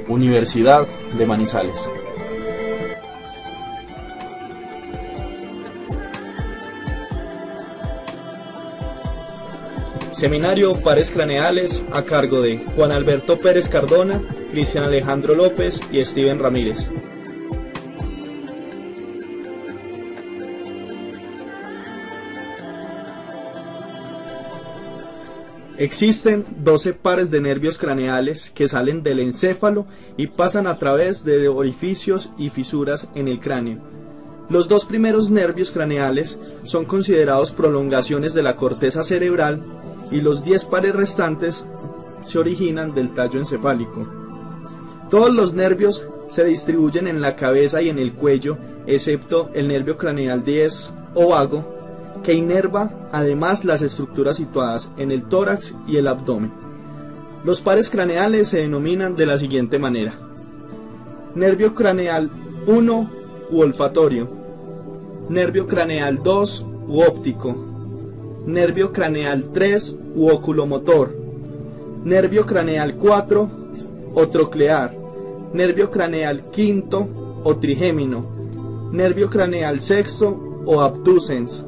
Universidad de Manizales. Seminario Pares Craneales a cargo de Juan Alberto Pérez Cardona, Cristian Alejandro López y Steven Ramírez. Existen 12 pares de nervios craneales que salen del encéfalo y pasan a través de orificios y fisuras en el cráneo. Los dos primeros nervios craneales son considerados prolongaciones de la corteza cerebral y los 10 pares restantes se originan del tallo encefálico. Todos los nervios se distribuyen en la cabeza y en el cuello, excepto el nervio craneal 10 o vago, que inerva además las estructuras situadas en el tórax y el abdomen. Los pares craneales se denominan de la siguiente manera: nervio craneal 1 u olfatorio, nervio craneal 2 u óptico, nervio craneal 3 u oculomotor, nervio craneal 4 o troclear, nervio craneal 5 o trigémino, nervio craneal 6 o abducens,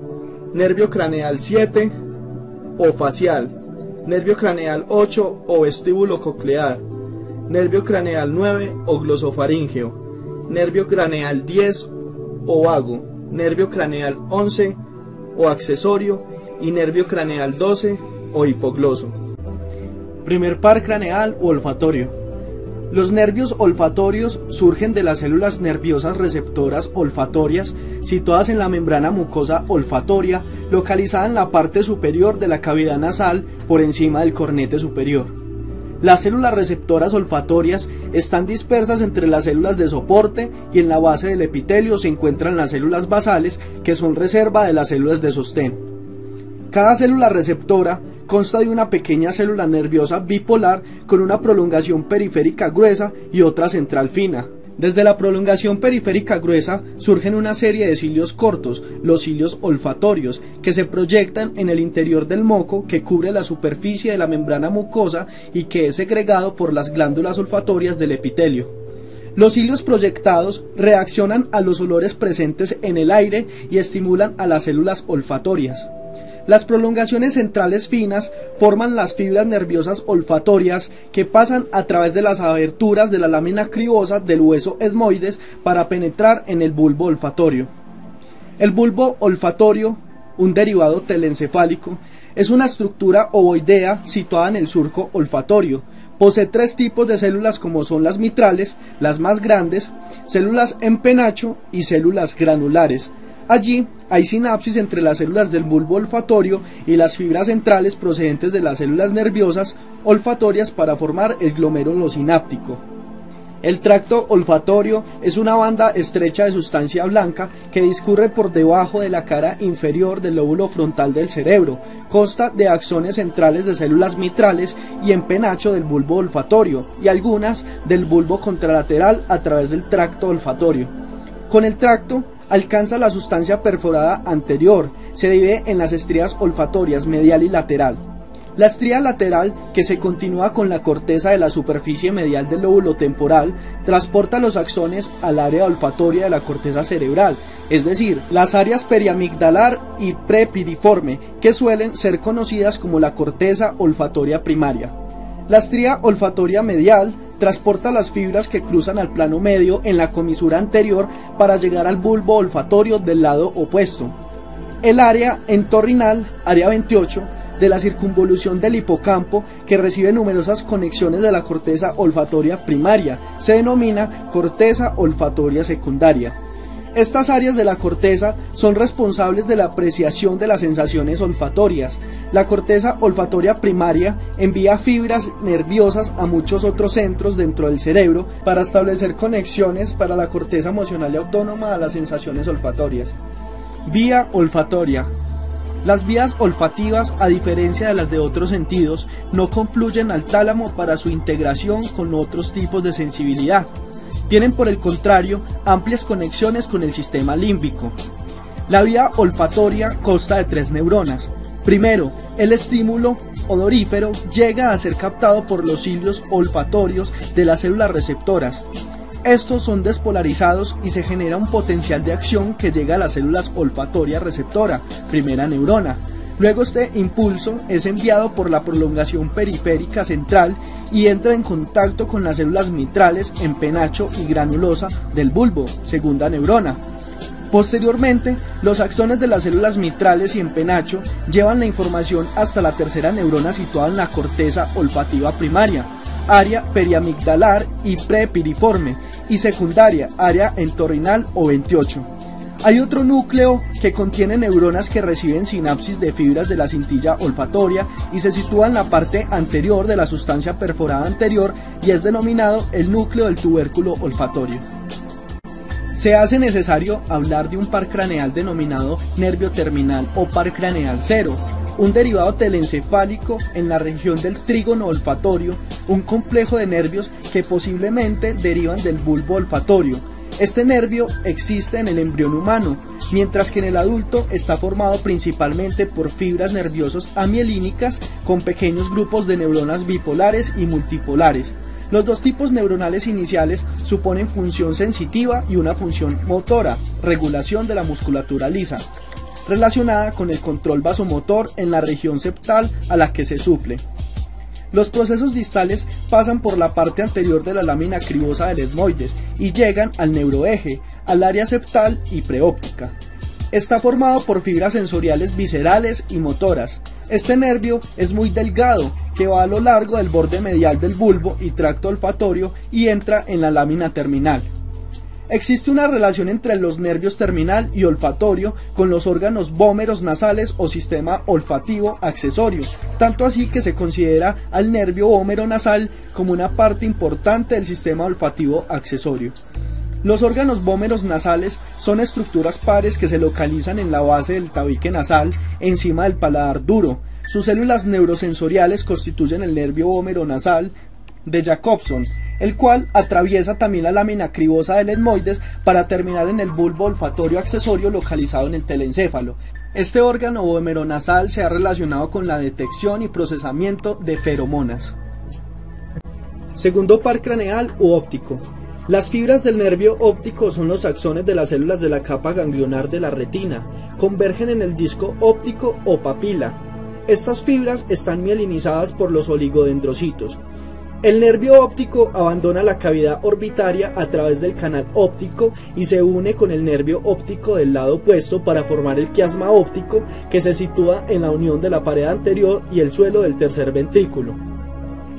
nervio craneal 7 o facial, nervio craneal 8 o vestíbulo coclear, nervio craneal 9 o glosofaríngeo, nervio craneal 10 o vago, nervio craneal 11 o accesorio y nervio craneal 12 o hipogloso. Primer par craneal u olfatorio. Los nervios olfatorios surgen de las células nerviosas receptoras olfatorias situadas en la membrana mucosa olfatoria, localizada en la parte superior de la cavidad nasal por encima del cornete superior. Las células receptoras olfatorias están dispersas entre las células de soporte y en la base del epitelio se encuentran las células basales, que son reserva de las células de sostén. Cada célula receptora consta de una pequeña célula nerviosa bipolar con una prolongación periférica gruesa y otra central fina. Desde la prolongación periférica gruesa surgen una serie de cilios cortos, los cilios olfatorios, que se proyectan en el interior del moco que cubre la superficie de la membrana mucosa y que es segregado por las glándulas olfatorias del epitelio. Los cilios proyectados reaccionan a los olores presentes en el aire y estimulan a las células olfatorias. Las prolongaciones centrales finas forman las fibras nerviosas olfatorias que pasan a través de las aberturas de la lámina cribosa del hueso etmoides para penetrar en el bulbo olfatorio. El bulbo olfatorio, un derivado telencefálico, es una estructura ovoidea situada en el surco olfatorio. Posee 3 tipos de células, como son las mitrales, las más grandes, células en penacho y células granulares. Allí hay sinapsis entre las células del bulbo olfatorio y las fibras centrales procedentes de las células nerviosas olfatorias para formar el glomérulo sináptico. El tracto olfatorio es una banda estrecha de sustancia blanca que discurre por debajo de la cara inferior del lóbulo frontal del cerebro. Consta de axones centrales de células mitrales y en penacho del bulbo olfatorio y algunas del bulbo contralateral a través del tracto olfatorio. Con el tracto alcanza la sustancia perforada anterior, se divide en las estrías olfatorias medial y lateral. La estría lateral, que se continúa con la corteza de la superficie medial del lóbulo temporal, transporta los axones al área olfatoria de la corteza cerebral, es decir, las áreas periamigdalar y prepiriforme, que suelen ser conocidas como la corteza olfatoria primaria. La estría olfatoria medial transporta las fibras que cruzan al plano medio en la comisura anterior para llegar al bulbo olfatorio del lado opuesto. El área entorrinal, área 28, de la circunvolución del hipocampo, que recibe numerosas conexiones de la corteza olfatoria primaria, se denomina corteza olfatoria secundaria. Estas áreas de la corteza son responsables de la apreciación de las sensaciones olfatorias. La corteza olfatoria primaria envía fibras nerviosas a muchos otros centros dentro del cerebro para establecer conexiones para la corteza emocional y autónoma a las sensaciones olfatorias. Vía olfatoria. Las vías olfativas, a diferencia de las de otros sentidos, no confluyen al tálamo para su integración con otros tipos de sensibilidad. Tienen, por el contrario, amplias conexiones con el sistema límbico. La vía olfatoria consta de 3 neuronas. Primero, el estímulo odorífero llega a ser captado por los cilios olfatorios de las células receptoras. Estos son despolarizados y se genera un potencial de acción que llega a las células olfatorias receptora, primera neurona. Luego este impulso es enviado por la prolongación periférica central y entra en contacto con las células mitrales en penacho y granulosa del bulbo, segunda neurona. Posteriormente, los axones de las células mitrales y en penacho llevan la información hasta la tercera neurona situada en la corteza olfativa primaria, área periamigdalar y prepiriforme, y secundaria, área entorrinal o 28. Hay otro núcleo que contiene neuronas que reciben sinapsis de fibras de la cintilla olfatoria y se sitúa en la parte anterior de la sustancia perforada anterior y es denominado el núcleo del tubérculo olfatorio. Se hace necesario hablar de un par craneal denominado nervio terminal o par craneal cero, un derivado telencefálico en la región del trígono olfatorio, un complejo de nervios que posiblemente derivan del bulbo olfatorio. Este nervio existe en el embrión humano, mientras que en el adulto está formado principalmente por fibras nerviosas amielínicas con pequeños grupos de neuronas bipolares y multipolares. Los dos tipos neuronales iniciales suponen función sensitiva y una función motora, regulación de la musculatura lisa, relacionada con el control vasomotor en la región septal a la que se suple. Los procesos distales pasan por la parte anterior de la lámina cribosa del etmoides y llegan al neuroeje, al área septal y preóptica. Está formado por fibras sensoriales viscerales y motoras. Este nervio es muy delgado, que va a lo largo del borde medial del bulbo y tracto olfatorio y entra en la lámina terminal. Existe una relación entre los nervios terminal y olfatorio con los órganos vómeros nasales o sistema olfativo accesorio, tanto así que se considera al nervio vómero nasal como una parte importante del sistema olfativo accesorio. Los órganos vómeros nasales son estructuras pares que se localizan en la base del tabique nasal, encima del paladar duro. Sus células neurosensoriales constituyen el nervio vómero nasal de Jacobson, el cual atraviesa también la lámina cribosa del etmoides para terminar en el bulbo olfatorio accesorio localizado en el telencéfalo. Este órgano vomeronasal se ha relacionado con la detección y procesamiento de feromonas. Segundo par craneal u óptico. Las fibras del nervio óptico son los axones de las células de la capa ganglionar de la retina. Convergen en el disco óptico o papila. Estas fibras están mielinizadas por los oligodendrocitos. El nervio óptico abandona la cavidad orbitaria a través del canal óptico y se une con el nervio óptico del lado opuesto para formar el quiasma óptico, que se sitúa en la unión de la pared anterior y el suelo del tercer ventrículo.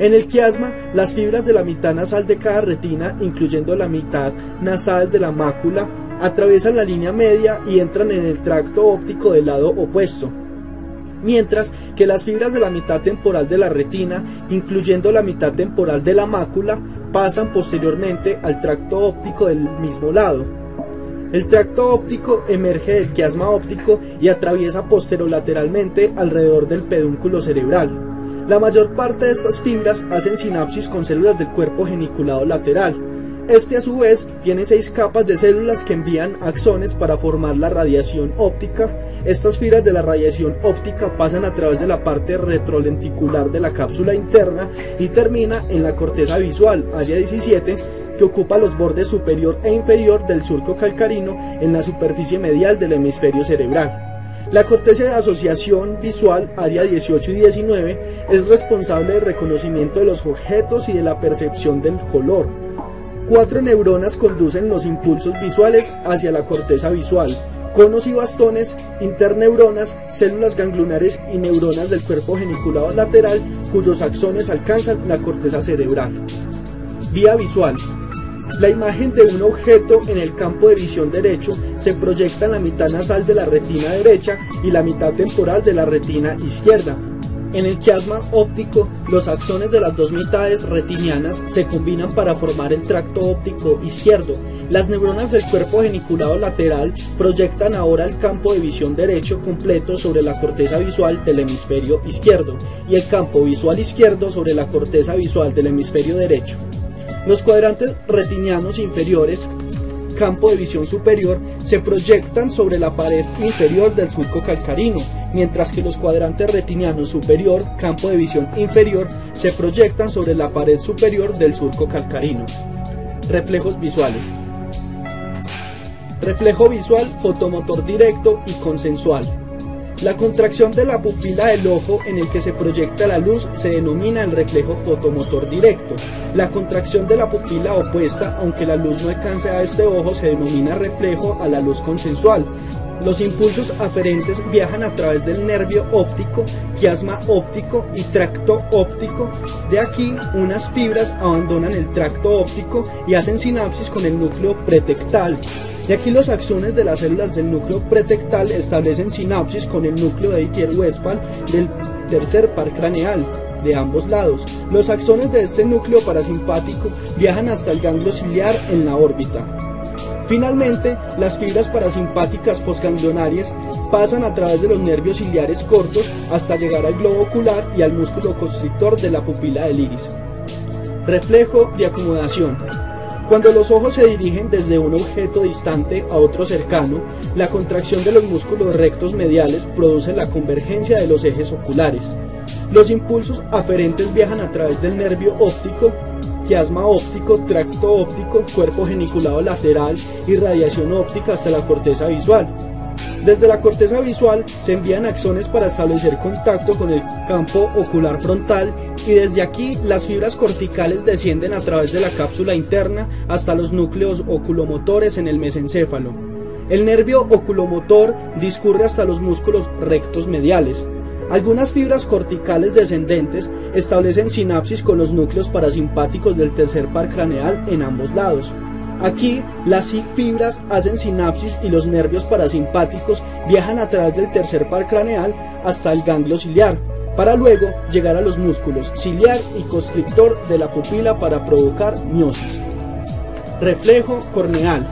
En el quiasma, las fibras de la mitad nasal de cada retina, incluyendo la mitad nasal de la mácula, atraviesan la línea media y entran en el tracto óptico del lado opuesto, mientras que las fibras de la mitad temporal de la retina, incluyendo la mitad temporal de la mácula, pasan posteriormente al tracto óptico del mismo lado. El tracto óptico emerge del quiasma óptico y atraviesa posterolateralmente alrededor del pedúnculo cerebral. La mayor parte de estas fibras hacen sinapsis con células del cuerpo geniculado lateral. Este a su vez tiene 6 capas de células que envían axones para formar la radiación óptica. Estas fibras de la radiación óptica pasan a través de la parte retrolenticular de la cápsula interna y termina en la corteza visual, área 17, que ocupa los bordes superior e inferior del surco calcarino en la superficie medial del hemisferio cerebral. La corteza de asociación visual, área 18 y 19, es responsable del reconocimiento de los objetos y de la percepción del color. 4 neuronas conducen los impulsos visuales hacia la corteza visual: conos y bastones, interneuronas, células ganglionares y neuronas del cuerpo geniculado lateral, cuyos axones alcanzan la corteza cerebral. Vía visual. La imagen de un objeto en el campo de visión derecho se proyecta en la mitad nasal de la retina derecha y la mitad temporal de la retina izquierda. En el quiasma óptico, los axones de las dos mitades retinianas se combinan para formar el tracto óptico izquierdo. Las neuronas del cuerpo geniculado lateral proyectan ahora el campo de visión derecho completo sobre la corteza visual del hemisferio izquierdo y el campo visual izquierdo sobre la corteza visual del hemisferio derecho. Los cuadrantes retinianos inferiores campo de visión superior se proyectan sobre la pared inferior del surco calcarino, mientras que los cuadrantes retinianos superior, campo de visión inferior, se proyectan sobre la pared superior del surco calcarino. Reflejos visuales. Reflejo visual fotomotor directo y consensual. La contracción de la pupila del ojo en el que se proyecta la luz se denomina el reflejo fotomotor directo. La contracción de la pupila opuesta, aunque la luz no alcance a este ojo, se denomina reflejo a la luz consensual. Los impulsos aferentes viajan a través del nervio óptico, quiasma óptico y tracto óptico. De aquí, unas fibras abandonan el tracto óptico y hacen sinapsis con el núcleo pretectal. De aquí los axones de las células del núcleo pretectal establecen sinapsis con el núcleo de Didier-Westphal del tercer par craneal de ambos lados. Los axones de este núcleo parasimpático viajan hasta el ganglio ciliar en la órbita. Finalmente, las fibras parasimpáticas postganglionarias pasan a través de los nervios ciliares cortos hasta llegar al globo ocular y al músculo constrictor de la pupila del iris. Reflejo de acomodación. Cuando los ojos se dirigen desde un objeto distante a otro cercano, la contracción de los músculos rectos mediales produce la convergencia de los ejes oculares. Los impulsos aferentes viajan a través del nervio óptico, quiasma óptico, tracto óptico, cuerpo geniculado lateral y radiación óptica hasta la corteza visual. Desde la corteza visual se envían axones para establecer contacto con el campo ocular frontal y desde aquí las fibras corticales descienden a través de la cápsula interna hasta los núcleos oculomotores en el mesencéfalo. El nervio oculomotor discurre hasta los músculos rectos mediales. Algunas fibras corticales descendentes establecen sinapsis con los núcleos parasimpáticos del tercer par craneal en ambos lados. Aquí, las fibras hacen sinapsis y los nervios parasimpáticos viajan a través del tercer par craneal hasta el ganglio ciliar, para luego llegar a los músculos ciliar y constrictor de la pupila para provocar miosis. Reflejo corneal.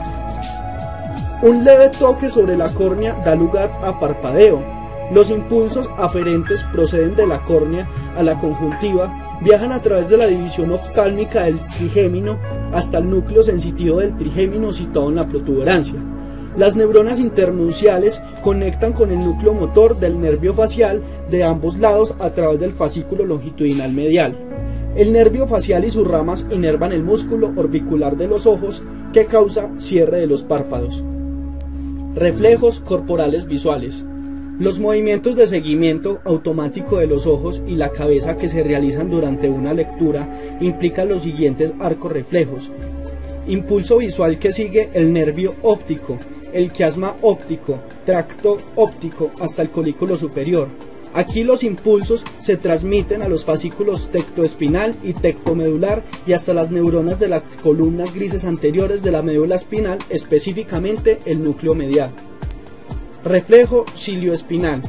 Un leve toque sobre la córnea da lugar a parpadeo. Los impulsos aferentes proceden de la córnea a la conjuntiva, viajan a través de la división oftálmica del trigémino hasta el núcleo sensitivo del trigémino situado en la protuberancia. Las neuronas internunciales conectan con el núcleo motor del nervio facial de ambos lados a través del fascículo longitudinal medial. El nervio facial y sus ramas inervan el músculo orbicular de los ojos que causa cierre de los párpados. Reflejos corporales visuales. Los movimientos de seguimiento automático de los ojos y la cabeza que se realizan durante una lectura implican los siguientes arcos reflejos. Impulso visual que sigue el nervio óptico, el quiasma óptico, tracto óptico hasta el colículo superior. Aquí los impulsos se transmiten a los fascículos tectoespinal y tectomedular y hasta las neuronas de las columnas grises anteriores de la médula espinal, específicamente el núcleo medial. Reflejo cilioespinal.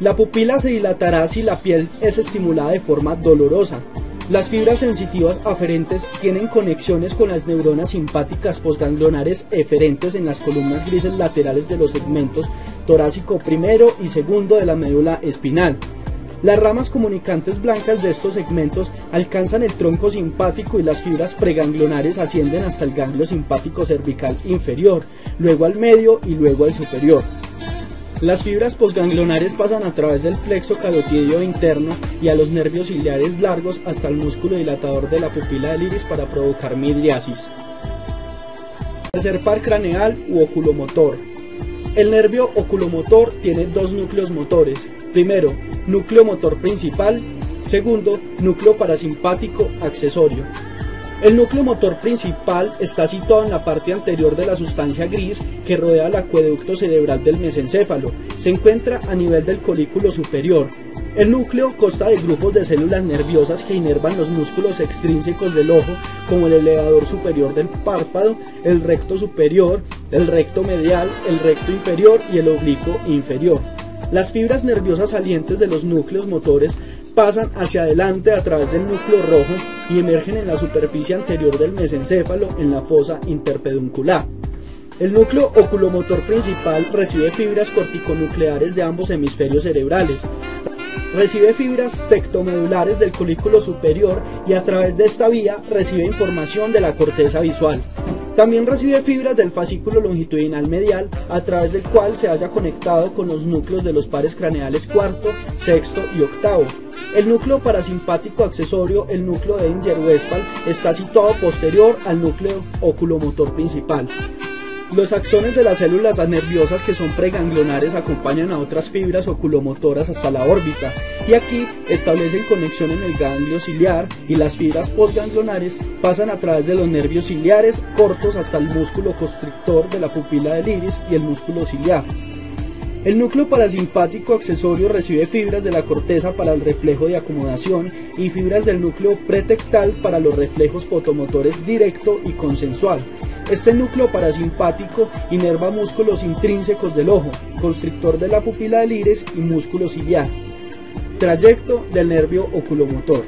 La pupila se dilatará si la piel es estimulada de forma dolorosa. Las fibras sensitivas aferentes tienen conexiones con las neuronas simpáticas postganglionares eferentes en las columnas grises laterales de los segmentos torácico primero y segundo de la médula espinal. Las ramas comunicantes blancas de estos segmentos alcanzan el tronco simpático y las fibras preganglionares ascienden hasta el ganglio simpático cervical inferior, luego al medio y luego al superior. Las fibras postganglionares pasan a través del plexo carotídeo interno y a los nervios ciliares largos hasta el músculo dilatador de la pupila del iris para provocar midriasis. Tercer par craneal u oculomotor. El nervio oculomotor tiene dos núcleos motores. Primero, núcleo motor principal. Segundo, núcleo parasimpático accesorio. El núcleo motor principal está situado en la parte anterior de la sustancia gris que rodea el acueducto cerebral del mesencéfalo. Se encuentra a nivel del colículo superior. El núcleo consta de grupos de células nerviosas que inervan los músculos extrínsecos del ojo, como el elevador superior del párpado, el recto superior, el recto medial, el recto inferior y el oblicuo inferior. Las fibras nerviosas salientes de los núcleos motores pasan hacia adelante a través del núcleo rojo y emergen en la superficie anterior del mesencéfalo en la fosa interpeduncular. El núcleo oculomotor principal recibe fibras corticonucleares de ambos hemisferios cerebrales. Recibe fibras tectomedulares del colículo superior y a través de esta vía recibe información de la corteza visual. También recibe fibras del fascículo longitudinal medial, a través del cual se halla conectado con los núcleos de los pares craneales cuarto, sexto y octavo. El núcleo parasimpático accesorio, el núcleo de Edinger-Westphal, está situado posterior al núcleo oculomotor principal. Los axones de las células nerviosas que son preganglionares acompañan a otras fibras oculomotoras hasta la órbita y aquí establecen conexión en el ganglio ciliar, y las fibras postganglionares pasan a través de los nervios ciliares cortos hasta el músculo constrictor de la pupila del iris y el músculo ciliar. El núcleo parasimpático accesorio recibe fibras de la corteza para el reflejo de acomodación y fibras del núcleo pretectal para los reflejos fotomotores directo y consensual. Este núcleo parasimpático inerva músculos intrínsecos del ojo, constrictor de la pupila del iris y músculo ciliar. Trayecto del nervio oculomotor.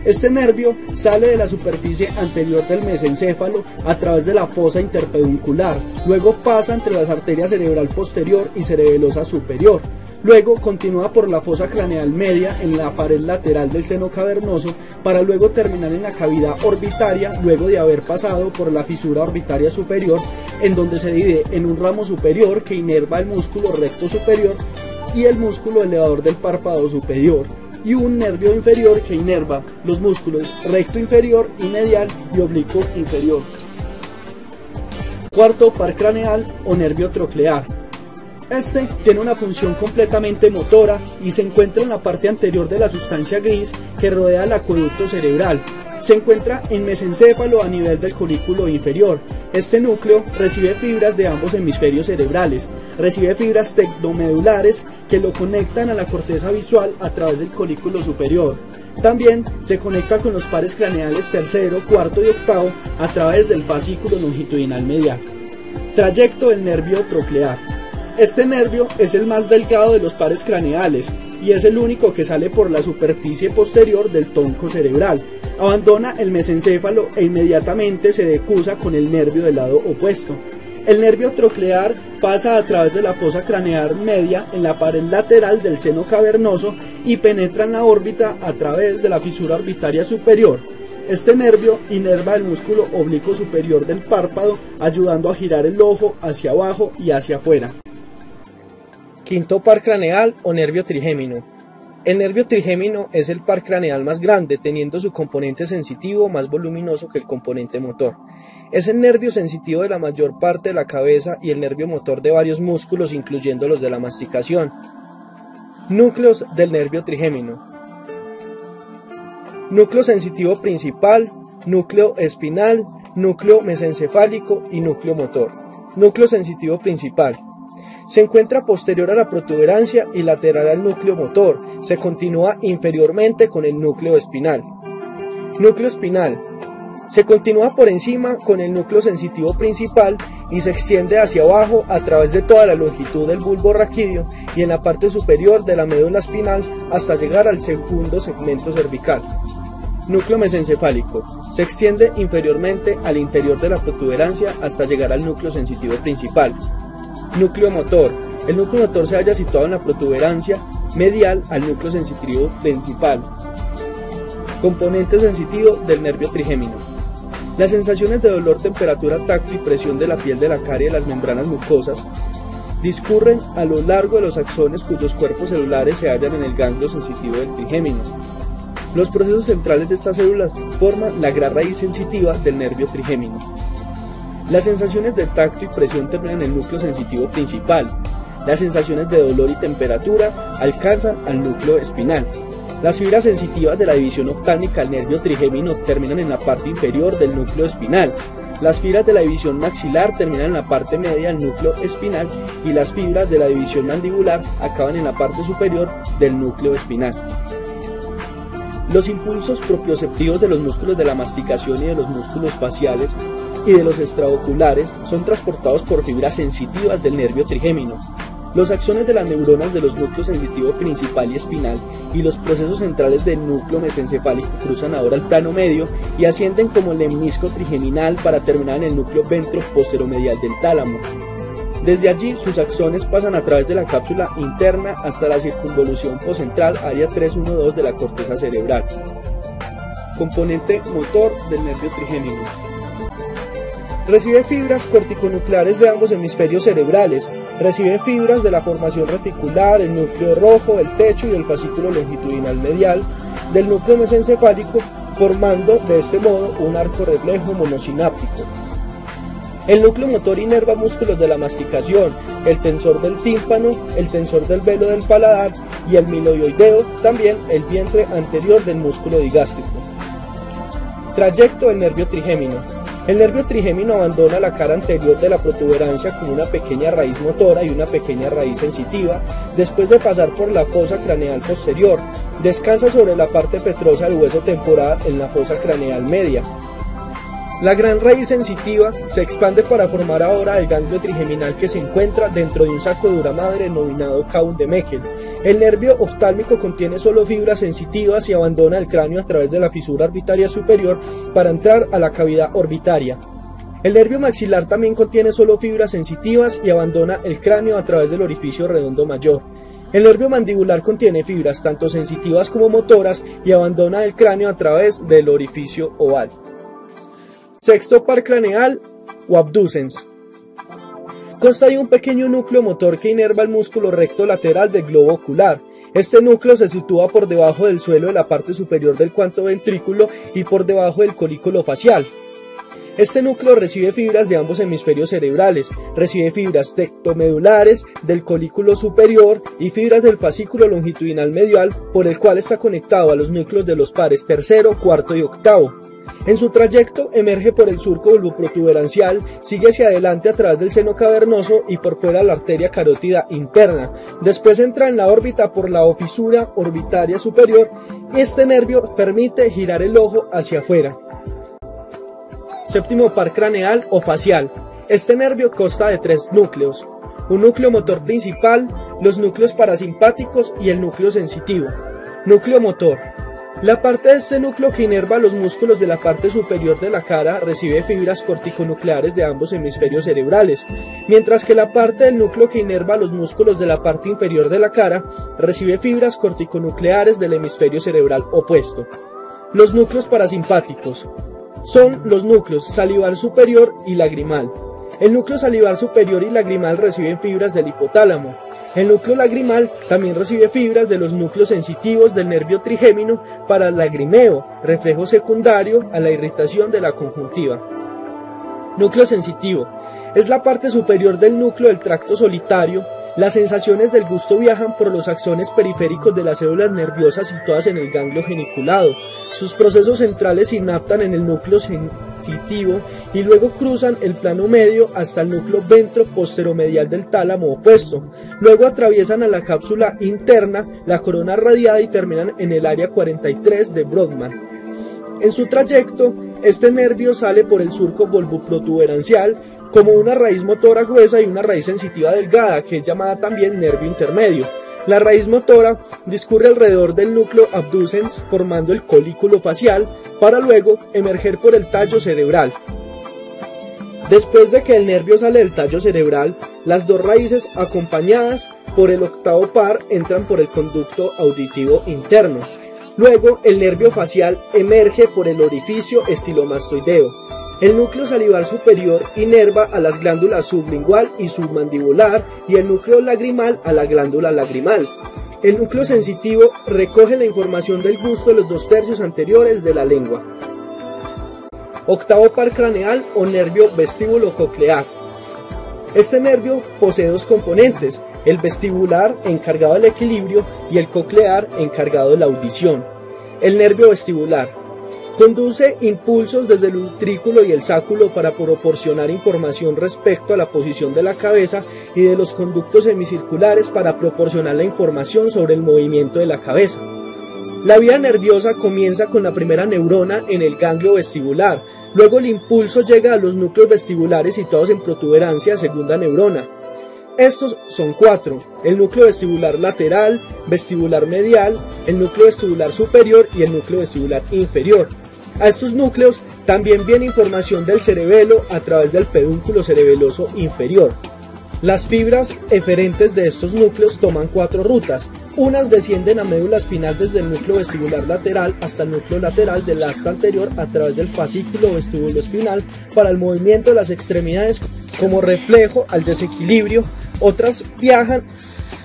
Este nervio sale de la superficie anterior del mesencéfalo a través de la fosa interpeduncular, luego pasa entre las arterias cerebral posterior y cerebelosa superior. Luego continúa por la fosa craneal media en la pared lateral del seno cavernoso para luego terminar en la cavidad orbitaria, luego de haber pasado por la fisura orbitaria superior, en donde se divide en un ramo superior que inerva el músculo recto superior y el músculo elevador del párpado superior, y un nervio inferior que inerva los músculos recto inferior y medial y oblicuo inferior. Cuarto par craneal o nervio troclear. Este tiene una función completamente motora y se encuentra en la parte anterior de la sustancia gris que rodea el acueducto cerebral. Se encuentra en mesencéfalo a nivel del colículo inferior. Este núcleo recibe fibras de ambos hemisferios cerebrales, recibe fibras tectomedulares que lo conectan a la corteza visual a través del colículo superior. También se conecta con los pares craneales tercero, cuarto y octavo a través del fascículo longitudinal medial. Trayecto del nervio troclear. Este nervio es el más delgado de los pares craneales y es el único que sale por la superficie posterior del tronco cerebral. Abandona el mesencéfalo e inmediatamente se decusa con el nervio del lado opuesto. El nervio troclear pasa a través de la fosa craneal media en la pared lateral del seno cavernoso y penetra en la órbita a través de la fisura orbitaria superior. Este nervio inerva el músculo oblicuo superior del párpado, ayudando a girar el ojo hacia abajo y hacia afuera. Quinto par craneal o nervio trigémino. El nervio trigémino es el par craneal más grande, teniendo su componente sensitivo más voluminoso que el componente motor. Es el nervio sensitivo de la mayor parte de la cabeza y el nervio motor de varios músculos, incluyendo los de la masticación. Núcleos del nervio trigémino. Núcleo sensitivo principal, núcleo espinal, núcleo mesencefálico y núcleo motor. Núcleo sensitivo principal. Se encuentra posterior a la protuberancia y lateral al núcleo motor. Se continúa inferiormente con el núcleo espinal. Núcleo espinal. Se continúa por encima con el núcleo sensitivo principal y se extiende hacia abajo a través de toda la longitud del bulbo raquídeo y en la parte superior de la médula espinal hasta llegar al segundo segmento cervical. Núcleo mesencefálico. Se extiende inferiormente al interior de la protuberancia hasta llegar al núcleo sensitivo principal. Núcleo motor. El núcleo motor se halla situado en la protuberancia medial al núcleo sensitivo principal. Componente sensitivo del nervio trigémino. Las sensaciones de dolor, temperatura, tacto y presión de la piel de la cara y de las membranas mucosas discurren a lo largo de los axones cuyos cuerpos celulares se hallan en el ganglio sensitivo del trigémino. Los procesos centrales de estas células forman la gran raíz sensitiva del nervio trigémino. Las sensaciones de tacto y presión terminan en el núcleo sensitivo principal. Las sensaciones de dolor y temperatura alcanzan al núcleo espinal. Las fibras sensitivas de la división oftálmica al nervio trigémino terminan en la parte inferior del núcleo espinal. Las fibras de la división maxilar terminan en la parte media del núcleo espinal y las fibras de la división mandibular acaban en la parte superior del núcleo espinal. Los impulsos propioceptivos de los músculos de la masticación y de los músculos faciales y de los extraoculares son transportados por fibras sensitivas del nervio trigémino. Los axones de las neuronas de los núcleos sensitivo principal y espinal y los procesos centrales del núcleo mesencefálico cruzan ahora el plano medio y ascienden como el lemnisco trigeminal para terminar en el núcleo ventro-posteromedial del tálamo. Desde allí, sus axones pasan a través de la cápsula interna hasta la circunvolución poscentral, área 312 de la corteza cerebral. Componente motor del nervio trigémino. Recibe fibras corticonucleares de ambos hemisferios cerebrales, recibe fibras de la formación reticular, el núcleo rojo, el techo y el fascículo longitudinal medial del núcleo mesencefálico, formando de este modo un arco reflejo monosináptico. El núcleo motor inerva músculos de la masticación, el tensor del tímpano, el tensor del velo del paladar y el miloioideo, también el vientre anterior del músculo digástrico. Trayecto del nervio trigémino. El nervio trigémino abandona la cara anterior de la protuberancia con una pequeña raíz motora y una pequeña raíz sensitiva, después de pasar por la fosa craneal posterior. Descansa sobre la parte petrosa del hueso temporal en la fosa craneal media. La gran raíz sensitiva se expande para formar ahora el ganglio trigeminal que se encuentra dentro de un saco de dura madre denominado Kaun de Meckel. El nervio oftálmico contiene solo fibras sensitivas y abandona el cráneo a través de la fisura orbitaria superior para entrar a la cavidad orbitaria. El nervio maxilar también contiene solo fibras sensitivas y abandona el cráneo a través del orificio redondo mayor. El nervio mandibular contiene fibras tanto sensitivas como motoras y abandona el cráneo a través del orificio oval. Sexto par craneal o abducens. Consta de un pequeño núcleo motor que inerva el músculo recto lateral del globo ocular. Este núcleo se sitúa por debajo del suelo de la parte superior del cuarto ventrículo y por debajo del colículo facial. Este núcleo recibe fibras de ambos hemisferios cerebrales, recibe fibras tectomedulares del colículo superior y fibras del fascículo longitudinal medial, por el cual está conectado a los núcleos de los pares tercero, cuarto y octavo. En su trayecto emerge por el surco bulboprotuberancial, sigue hacia adelante a través del seno cavernoso y por fuera la arteria carótida interna. Después entra en la órbita por la fisura orbitaria superior y este nervio permite girar el ojo hacia afuera. Séptimo par craneal o facial. Este nervio consta de tres núcleos: un núcleo motor principal, los núcleos parasimpáticos y el núcleo sensitivo. Núcleo motor. La parte de este núcleo que inerva los músculos de la parte superior de la cara recibe fibras corticonucleares de ambos hemisferios cerebrales, mientras que la parte del núcleo que inerva los músculos de la parte inferior de la cara recibe fibras corticonucleares del hemisferio cerebral opuesto. Los núcleos parasimpáticos son los núcleos salivar superior y lagrimal. El núcleo salivar superior y lagrimal reciben fibras del hipotálamo. El núcleo lagrimal también recibe fibras de los núcleos sensitivos del nervio trigémino para el lagrimeo, reflejo secundario a la irritación de la conjuntiva. Núcleo sensitivo. Es la parte superior del núcleo del tracto solitario. Las sensaciones del gusto viajan por los axones periféricos de las células nerviosas situadas en el ganglio geniculado. Sus procesos centrales sinaptan en el núcleo sensitivo y luego cruzan el plano medio hasta el núcleo ventro-posteromedial del tálamo opuesto. Luego atraviesan a la cápsula interna, la corona radiada y terminan en el área 43 de Brodmann. En su trayecto, este nervio sale por el surco bulboprotuberancial como una raíz motora gruesa y una raíz sensitiva delgada, que es llamada también nervio intermedio. La raíz motora discurre alrededor del núcleo abducens formando el colículo facial para luego emerger por el tallo cerebral. Después de que el nervio sale del tallo cerebral, las dos raíces acompañadas por el octavo par entran por el conducto auditivo interno. Luego el nervio facial emerge por el orificio estilomastoideo. El núcleo salivar superior inerva a las glándulas sublingual y submandibular y el núcleo lagrimal a la glándula lagrimal. El núcleo sensitivo recoge la información del gusto de los 2/3 anteriores de la lengua. Octavo par craneal o nervio vestíbulo-coclear. Este nervio posee dos componentes: el vestibular, encargado del equilibrio, y el coclear, encargado de la audición. El nervio vestibular conduce impulsos desde el utrículo y el sáculo para proporcionar información respecto a la posición de la cabeza y de los conductos semicirculares para proporcionar la información sobre el movimiento de la cabeza. La vía nerviosa comienza con la primera neurona en el ganglio vestibular. Luego el impulso llega a los núcleos vestibulares situados en protuberancia, segunda neurona. Estos son 4: el núcleo vestibular lateral, vestibular medial, el núcleo vestibular superior y el núcleo vestibular inferior. A estos núcleos también viene información del cerebelo a través del pedúnculo cerebeloso inferior. Las fibras eferentes de estos núcleos toman 4 rutas. Unas descienden a médula espinal desde el núcleo vestibular lateral hasta el núcleo lateral del asta anterior a través del fascículo vestibuloespinal para el movimiento de las extremidades como reflejo al desequilibrio. Otras viajan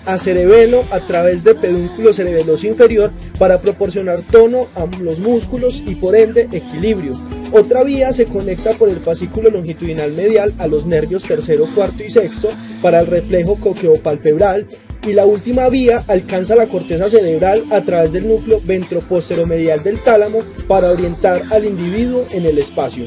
a cerebelo a través de pedúnculo cerebeloso inferior para proporcionar tono a los músculos y por ende equilibrio. Otra vía se conecta por el fascículo longitudinal medial a los nervios tercero, cuarto y sexto para el reflejo coqueopalpebral, y la última vía alcanza la corteza cerebral a través del núcleo ventroposteromedial del tálamo para orientar al individuo en el espacio.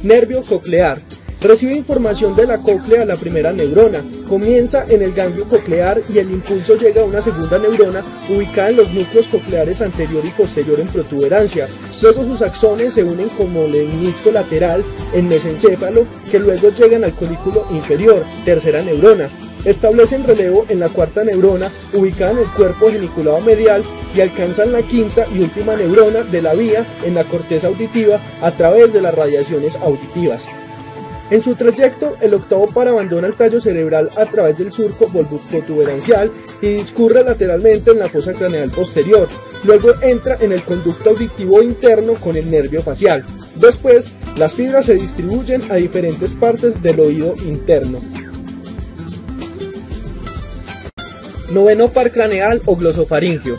Nervio coclear. Recibe información de la cóclea la primera neurona, comienza en el ganglio coclear y el impulso llega a una segunda neurona ubicada en los núcleos cocleares anterior y posterior en protuberancia. Luego sus axones se unen como menisco lateral en mesencéfalo, que luego llegan al colículo inferior, tercera neurona. Establecen relevo en la cuarta neurona ubicada en el cuerpo geniculado medial y alcanzan la quinta y última neurona de la vía en la corteza auditiva a través de las radiaciones auditivas. En su trayecto, el octavo par abandona el tallo cerebral a través del surco protuberancial y discurre lateralmente en la fosa craneal posterior. Luego entra en el conducto auditivo interno con el nervio facial. Después, las fibras se distribuyen a diferentes partes del oído interno. Noveno par craneal o glosofaringio.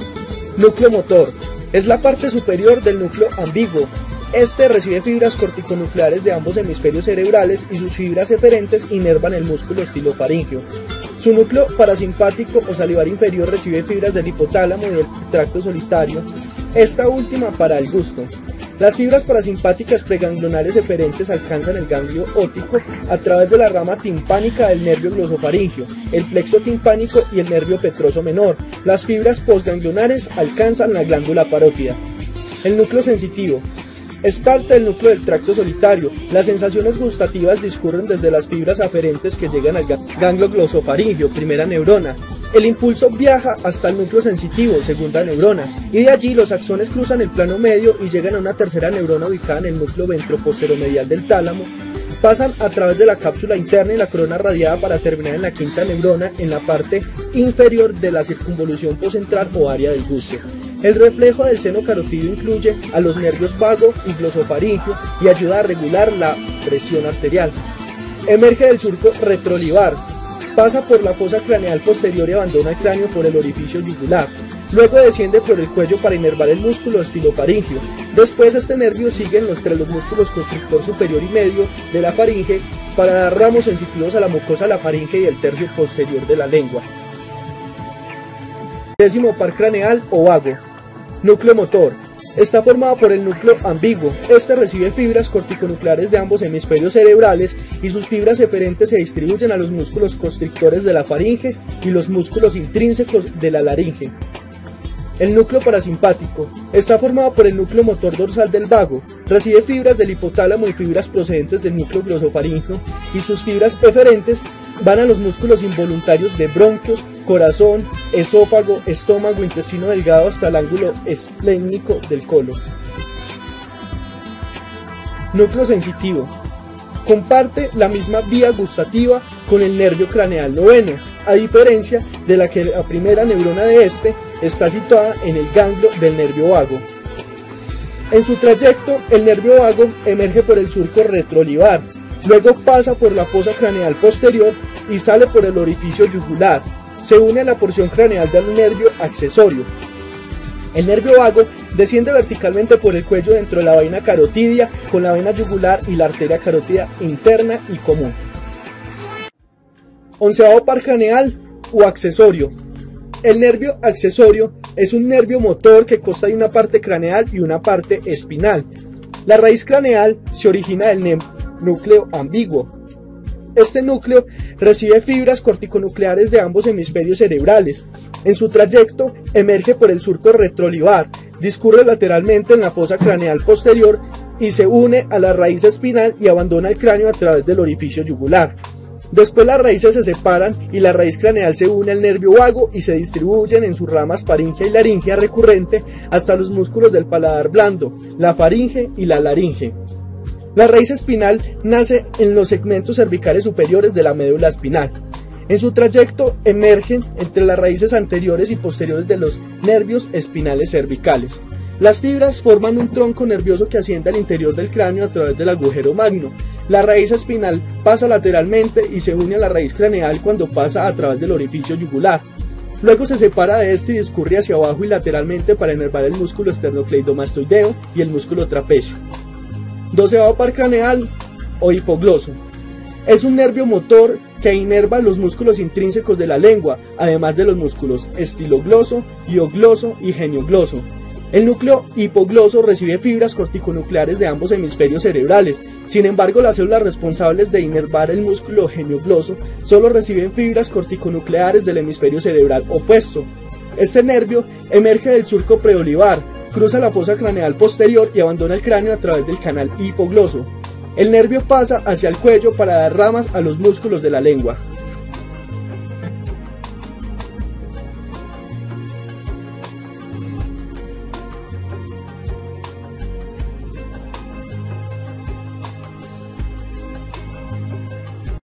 Núcleo motor. Es la parte superior del núcleo ambiguo. Este recibe fibras corticonucleares de ambos hemisferios cerebrales y sus fibras eferentes inervan el músculo estilofaringio. Su núcleo parasimpático o salivar inferior recibe fibras del hipotálamo y del tracto solitario, esta última para el gusto. Las fibras parasimpáticas preganglionares eferentes alcanzan el ganglio óptico a través de la rama timpánica del nervio glosofaringio, el plexo timpánico y el nervio petroso menor. Las fibras postganglionares alcanzan la glándula parótida. El núcleo sensitivo. Es parte del núcleo del tracto solitario. Las sensaciones gustativas discurren desde las fibras aferentes que llegan al ganglio glosofaringio, primera neurona. El impulso viaja hasta el núcleo sensitivo, segunda neurona, y de allí los axones cruzan el plano medio y llegan a una tercera neurona ubicada en el núcleo ventroposteromedial del tálamo. Pasan a través de la cápsula interna y la corona radiada para terminar en la quinta neurona en la parte inferior de la circunvolución poscentral o área del gusto. El reflejo del seno carotidio incluye a los nervios vago y glosofaringio y ayuda a regular la presión arterial. Emerge del surco retrolivar, pasa por la fosa craneal posterior y abandona el cráneo por el orificio yugular. Luego desciende por el cuello para inervar el músculo estilofaringio. Después este nervio sigue entre los músculos constrictor superior y medio de la faringe para dar ramos sensitivos a la mucosa de la faringe y el tercio posterior de la lengua. Décimo par craneal o vago. Núcleo motor. Está formado por el núcleo ambiguo. Este recibe fibras corticonucleares de ambos hemisferios cerebrales y sus fibras eferentes se distribuyen a los músculos constrictores de la faringe y los músculos intrínsecos de la laringe. El núcleo parasimpático. Está formado por el núcleo motor dorsal del vago. Recibe fibras del hipotálamo y fibras procedentes del núcleo glosofaringio y sus fibras eferentes van a los músculos involuntarios de bronquios, corazón, esófago, estómago, intestino delgado hasta el ángulo esplénico del colon. Núcleo sensitivo. Comparte la misma vía gustativa con el nervio craneal noveno, a diferencia de la que la primera neurona de este está situada en el ganglio del nervio vago. En su trayecto, el nervio vago emerge por el surco retrolivar, luego pasa por la fosa craneal posterior y sale por el orificio yugular. Se une a la porción craneal del nervio accesorio. El nervio vago desciende verticalmente por el cuello dentro de la vaina carotidia con la vena yugular y la arteria carótida interna y común. Onceavo par craneal o accesorio. El nervio accesorio es un nervio motor que consta de una parte craneal y una parte espinal. La raíz craneal se origina del núcleo ambiguo. Este núcleo recibe fibras corticonucleares de ambos hemisferios cerebrales. En su trayecto emerge por el surco retrolivar, discurre lateralmente en la fosa craneal posterior y se une a la raíz espinal y abandona el cráneo a través del orificio yugular. Después las raíces se separan y la raíz craneal se une al nervio vago y se distribuyen en sus ramas faríngea y laringea recurrente hasta los músculos del paladar blando, la faringe y la laringe. La raíz espinal nace en los segmentos cervicales superiores de la médula espinal. En su trayecto emergen entre las raíces anteriores y posteriores de los nervios espinales cervicales. Las fibras forman un tronco nervioso que asciende al interior del cráneo a través del agujero magno. La raíz espinal pasa lateralmente y se une a la raíz craneal cuando pasa a través del orificio yugular. Luego se separa de este y discurre hacia abajo y lateralmente para inervar el músculo esternocleidomastoideo y el músculo trapecio. 12º par craneal o hipogloso. Es un nervio motor que inerva los músculos intrínsecos de la lengua, además de los músculos estilogloso, hiogloso y geniogloso. El núcleo hipogloso recibe fibras corticonucleares de ambos hemisferios cerebrales. Sin embargo, las células responsables de inervar el músculo geniogloso solo reciben fibras corticonucleares del hemisferio cerebral opuesto. Este nervio emerge del surco preolivar, cruza la fosa craneal posterior y abandona el cráneo a través del canal hipogloso. El nervio pasa hacia el cuello para dar ramas a los músculos de la lengua.